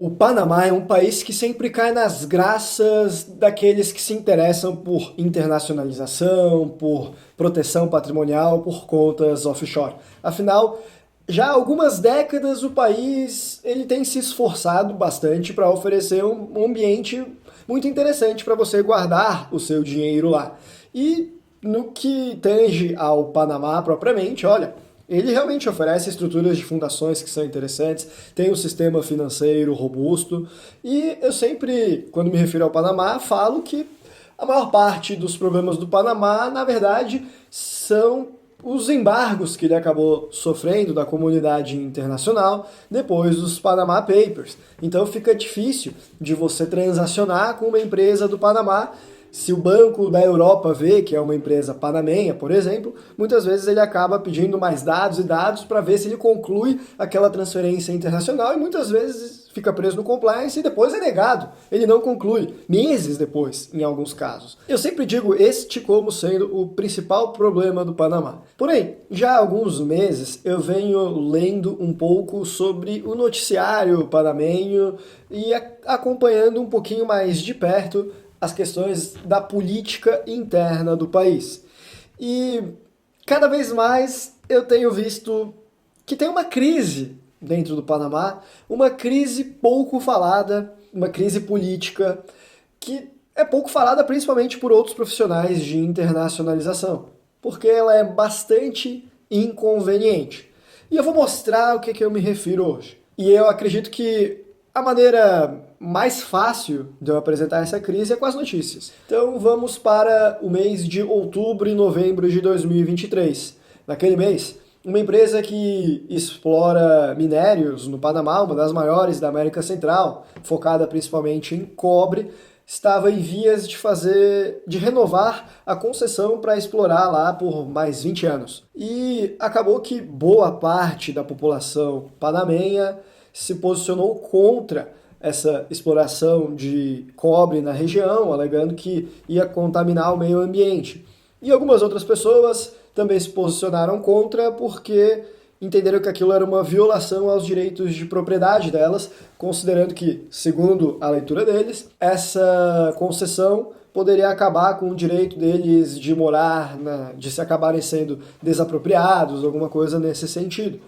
O Panamá é um país que sempre cai nas graças daqueles que se interessam por internacionalização, por proteção patrimonial, por contas offshore. Afinal, já há algumas décadas o país ele tem se esforçado bastante para oferecer um ambiente muito interessante para você guardar o seu dinheiro lá. E no que tange ao Panamá propriamente, olha, ele realmente oferece estruturas de fundações que são interessantes, tem um sistema financeiro robusto, e eu sempre, quando me refiro ao Panamá, falo que a maior parte dos problemas do Panamá, na verdade, são os embargos que ele acabou sofrendo da comunidade internacional depois dos Panama Papers. Então fica difícil de você transacionar com uma empresa do Panamá. Se o Banco da Europa vê que é uma empresa panamenha, por exemplo, muitas vezes ele acaba pedindo mais dados e dados para ver se ele conclui aquela transferência internacional e muitas vezes fica preso no compliance e depois é negado. Ele não conclui, meses depois, em alguns casos. Eu sempre digo este como sendo o principal problema do Panamá. Porém, já há alguns meses eu venho lendo um pouco sobre o noticiário panamenho e acompanhando um pouquinho mais de perto as questões da política interna do país. E cada vez mais eu tenho visto que tem uma crise dentro do Panamá, uma crise pouco falada, uma crise política que é pouco falada principalmente por outros profissionais de internacionalização, porque ela é bastante inconveniente. E eu vou mostrar o que eu me refiro hoje. E eu acredito que a maneira mais fácil de eu apresentar essa crise é com as notícias. Então vamos para o mês de outubro e novembro de 2023. Naquele mês, uma empresa que explora minérios no Panamá, uma das maiores da América Central, focada principalmente em cobre, estava em vias de renovar a concessão para explorar lá por mais 20 anos. E acabou que boa parte da população panamenha se posicionou contra essa exploração de cobre na região, alegando que ia contaminar o meio ambiente. E algumas outras pessoas também se posicionaram contra porque entenderam que aquilo era uma violação aos direitos de propriedade delas, considerando que, segundo a leitura deles, essa concessão poderia acabar com o direito deles de morar, de se acabarem sendo desapropriados, alguma coisa nesse sentido.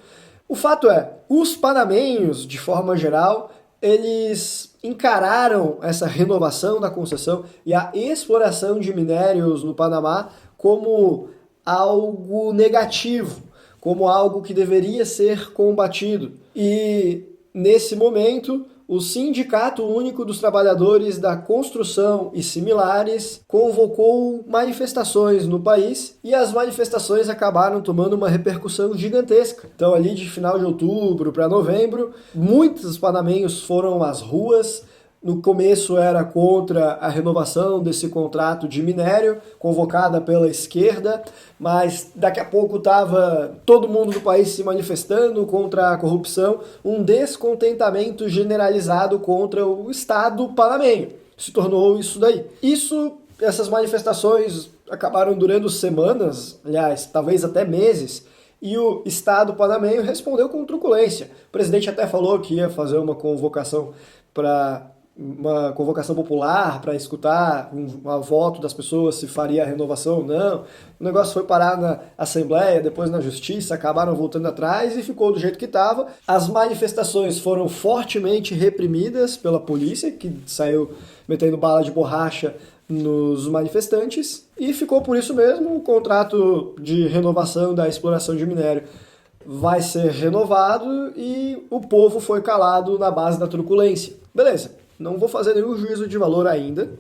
O fato é, os panamenhos, de forma geral, eles encararam essa renovação da concessão e a exploração de minérios no Panamá como algo negativo, como algo que deveria ser combatido. E, nesse momento, o Sindicato Único dos Trabalhadores da Construção e similares convocou manifestações no país e as manifestações acabaram tomando uma repercussão gigantesca. Então, ali de final de outubro para novembro, muitos panamenhos foram às ruas. No começo era contra a renovação desse contrato de minério, convocada pela esquerda, mas daqui a pouco estava todo mundo do país se manifestando contra a corrupção, um descontentamento generalizado contra o Estado panamenho. Se tornou isso daí. Essas manifestações acabaram durando semanas, aliás, talvez até meses, e o Estado panamenho respondeu com truculência. O presidente até falou que ia fazer uma convocação popular para escutar a voto das pessoas se faria a renovação ou não. O negócio foi parar na Assembleia, depois na Justiça, acabaram voltando atrás e ficou do jeito que estava. As manifestações foram fortemente reprimidas pela polícia, que saiu metendo bala de borracha nos manifestantes, e ficou por isso mesmo. O contrato de renovação da exploração de minério vai ser renovado e o povo foi calado na base da truculência. Beleza. Não vou fazer nenhum juízo de valor ainda.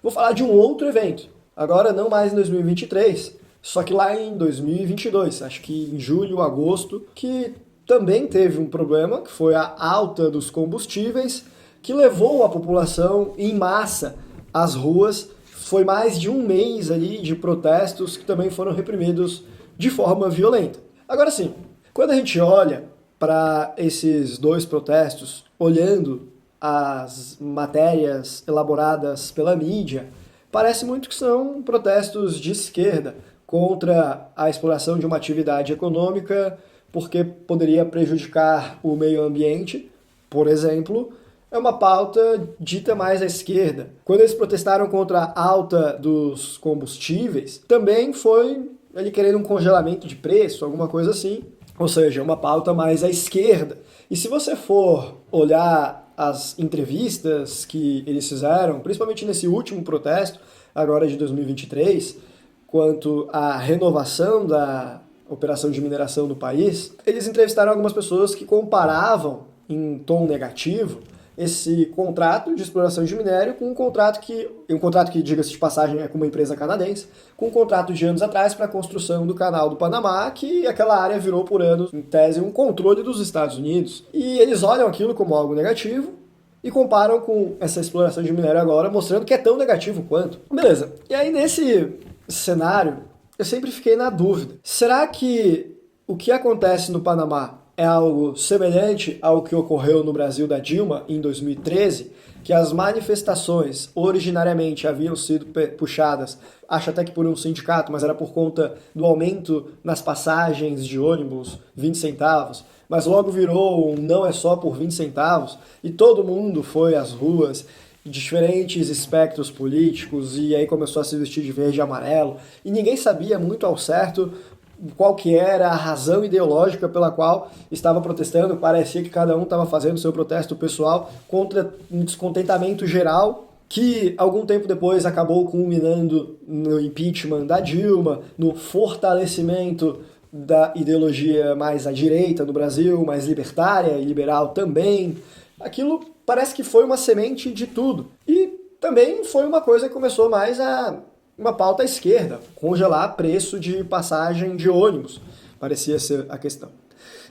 Vou falar de um outro evento. Agora não mais em 2023, só que lá em 2022, acho que em julho, agosto, que também teve um problema, que foi a alta dos combustíveis, que levou a população em massa às ruas. Foi mais de um mês ali de protestos que também foram reprimidos de forma violenta. Agora sim, quando a gente olha para esses dois protestos, olhando as matérias elaboradas pela mídia, parece muito que são protestos de esquerda contra a exploração de uma atividade econômica porque poderia prejudicar o meio ambiente, por exemplo, é uma pauta dita mais à esquerda. Quando eles protestaram contra a alta dos combustíveis, também foi ele querendo um congelamento de preço, alguma coisa assim. Ou seja, uma pauta mais à esquerda. E se você for olhar as entrevistas que eles fizeram, principalmente nesse último protesto, agora de 2023, quanto à renovação da operação de mineração no país, eles entrevistaram algumas pessoas que comparavam, em tom negativo, esse contrato de exploração de minério com um contrato que, diga-se de passagem, é com uma empresa canadense, com um contrato de anos atrás para a construção do canal do Panamá, que aquela área virou por anos, em tese, um controle dos Estados Unidos. E eles olham aquilo como algo negativo e comparam com essa exploração de minério agora, mostrando que é tão negativo quanto. Beleza. E aí, nesse cenário, eu sempre fiquei na dúvida. Será que o que acontece no Panamá é algo semelhante ao que ocorreu no Brasil da Dilma em 2013, que as manifestações originariamente haviam sido puxadas, acho até que por um sindicato, mas era por conta do aumento nas passagens de ônibus, 20 centavos, mas logo virou um não é só por 20 centavos, e todo mundo foi às ruas, diferentes espectros políticos, e aí começou a se vestir de verde e amarelo, e ninguém sabia muito ao certo qual que era a razão ideológica pela qual estava protestando. Parecia que cada um estava fazendo seu protesto pessoal contra um descontentamento geral que algum tempo depois acabou culminando no impeachment da Dilma, no fortalecimento da ideologia mais à direita no Brasil, mais libertária e liberal também. Aquilo parece que foi uma semente de tudo. E também foi uma coisa que começou mais a uma pauta à esquerda, congelar preço de passagem de ônibus, parecia ser a questão.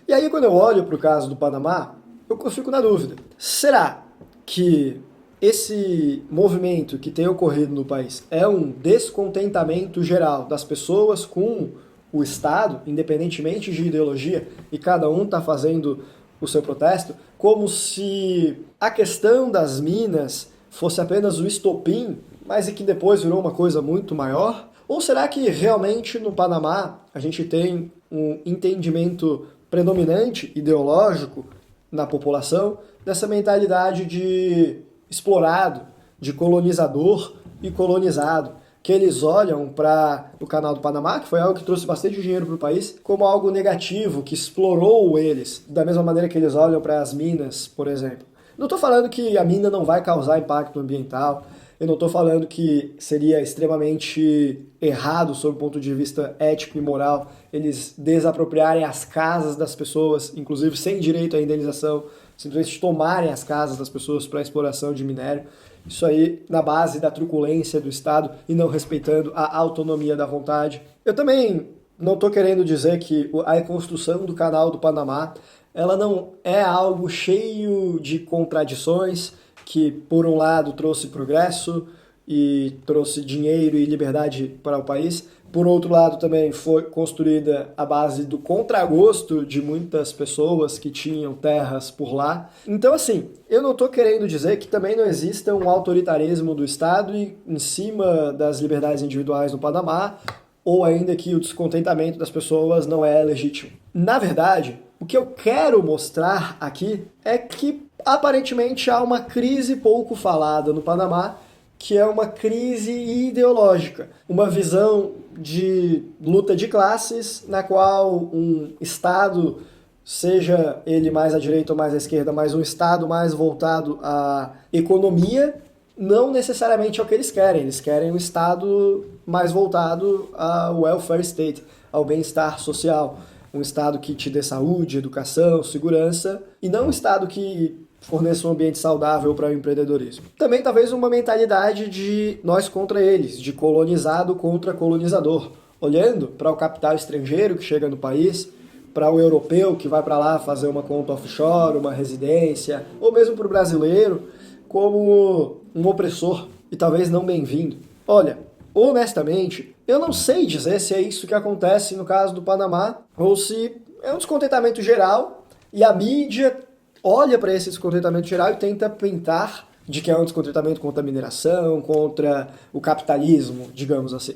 E aí quando eu olho para o caso do Panamá, eu fico na dúvida, será que esse movimento que tem ocorrido no país é um descontentamento geral das pessoas com o Estado, independentemente de ideologia, e cada um está fazendo o seu protesto, como se a questão das minas fosse apenas o estopim, mas e que depois virou uma coisa muito maior? Ou será que realmente no Panamá a gente tem um entendimento predominante ideológico na população dessa mentalidade de explorado, de colonizador e colonizado, que eles olham para o canal do Panamá, que foi algo que trouxe bastante dinheiro para o país, como algo negativo, que explorou eles, da mesma maneira que eles olham para as minas, por exemplo. Não estou falando que a mina não vai causar impacto ambiental, eu não estou falando que seria extremamente errado, sob o ponto de vista ético e moral, eles desapropriarem as casas das pessoas, inclusive sem direito à indenização, simplesmente tomarem as casas das pessoas para exploração de minério. Isso aí na base da truculência do Estado e não respeitando a autonomia da vontade. Eu também não estou querendo dizer que a construção do canal do Panamá ela não é algo cheio de contradições, que por um lado trouxe progresso e trouxe dinheiro e liberdade para o país, por outro lado também foi construída à base do contragosto de muitas pessoas que tinham terras por lá. Então assim, eu não estou querendo dizer que também não exista um autoritarismo do Estado em cima das liberdades individuais no Panamá, ou ainda que o descontentamento das pessoas não é legítimo. Na verdade, o que eu quero mostrar aqui é que aparentemente há uma crise pouco falada no Panamá, que é uma crise ideológica, uma visão de luta de classes na qual um Estado, seja ele mais à direita ou mais à esquerda, mas um Estado mais voltado à economia, não necessariamente é o que eles querem um Estado mais voltado ao welfare state, ao bem-estar social, um Estado que te dê saúde, educação, segurança, e não um Estado que forneça um ambiente saudável para o empreendedorismo. Também talvez uma mentalidade de nós contra eles, de colonizado contra colonizador, olhando para o capital estrangeiro que chega no país, para o europeu que vai para lá fazer uma conta offshore, uma residência, ou mesmo para o brasileiro, como um opressor e talvez não bem-vindo. Olha, honestamente, eu não sei dizer se é isso que acontece no caso do Panamá, ou se é um descontentamento geral e a mídia olha para esse descontentamento geral e tenta pintar de que é um descontentamento contra a mineração, contra o capitalismo, digamos assim.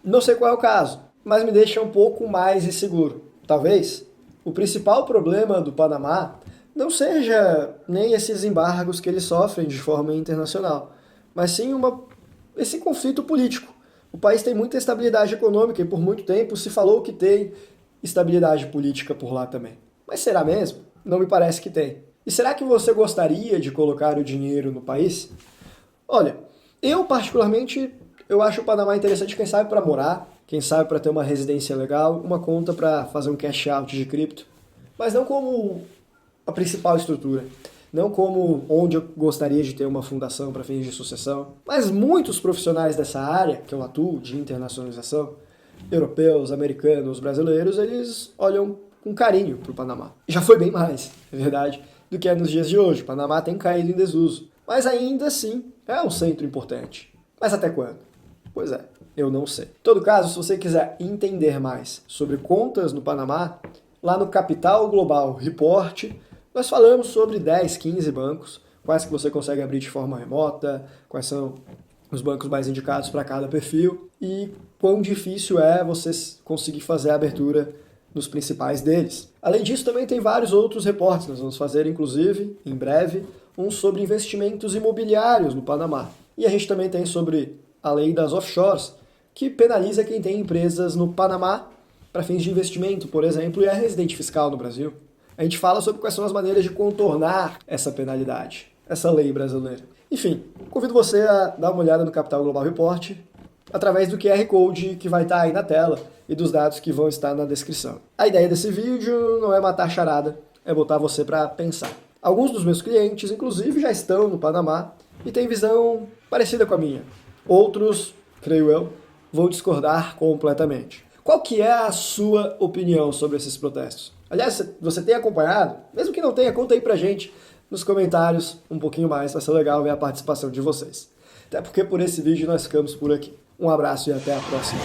Não sei qual é o caso, mas me deixa um pouco mais inseguro. Talvez o principal problema do Panamá não seja nem esses embargos que eles sofrem de forma internacional, mas sim esse conflito político. O país tem muita estabilidade econômica e por muito tempo se falou que tem estabilidade política por lá também. Mas será mesmo? Não me parece que tem. E será que você gostaria de colocar o dinheiro no país? Olha, eu particularmente, eu acho o Panamá interessante, quem sabe para morar, quem sabe para ter uma residência legal, uma conta para fazer um cash out de cripto, mas não como a principal estrutura, não como onde eu gostaria de ter uma fundação para fins de sucessão. Mas muitos profissionais dessa área, que eu atuo, de internacionalização, europeus, americanos, brasileiros, eles olham com carinho para o Panamá. Já foi bem mais, é verdade, do que é nos dias de hoje. O Panamá tem caído em desuso. Mas ainda assim, é um centro importante. Mas até quando? Pois é, eu não sei. Em todo caso, se você quiser entender mais sobre contas no Panamá, lá no Capital Global Report, nós falamos sobre 10, 15 bancos, quais que você consegue abrir de forma remota, quais são os bancos mais indicados para cada perfil e quão difícil é você conseguir fazer a abertura nos principais deles. Além disso, também tem vários outros reportes. Nós vamos fazer, inclusive, em breve, um sobre investimentos imobiliários no Panamá. E a gente também tem sobre a lei das offshores, que penaliza quem tem empresas no Panamá para fins de investimento, por exemplo, e é residente fiscal no Brasil. A gente fala sobre quais são as maneiras de contornar essa penalidade, essa lei brasileira. Enfim, convido você a dar uma olhada no Capital Global Report através do QR Code que vai estar aí na tela e dos dados que vão estar na descrição. A ideia desse vídeo não é matar a charada, é botar você para pensar. Alguns dos meus clientes, inclusive, já estão no Panamá e têm visão parecida com a minha. Outros, creio eu, vão discordar completamente. Qual que é a sua opinião sobre esses protestos? Aliás, você tem acompanhado? Mesmo que não tenha, conta aí pra gente nos comentários um pouquinho mais, vai ser legal ver a participação de vocês. Até porque por esse vídeo nós ficamos por aqui. Um abraço e até a próxima.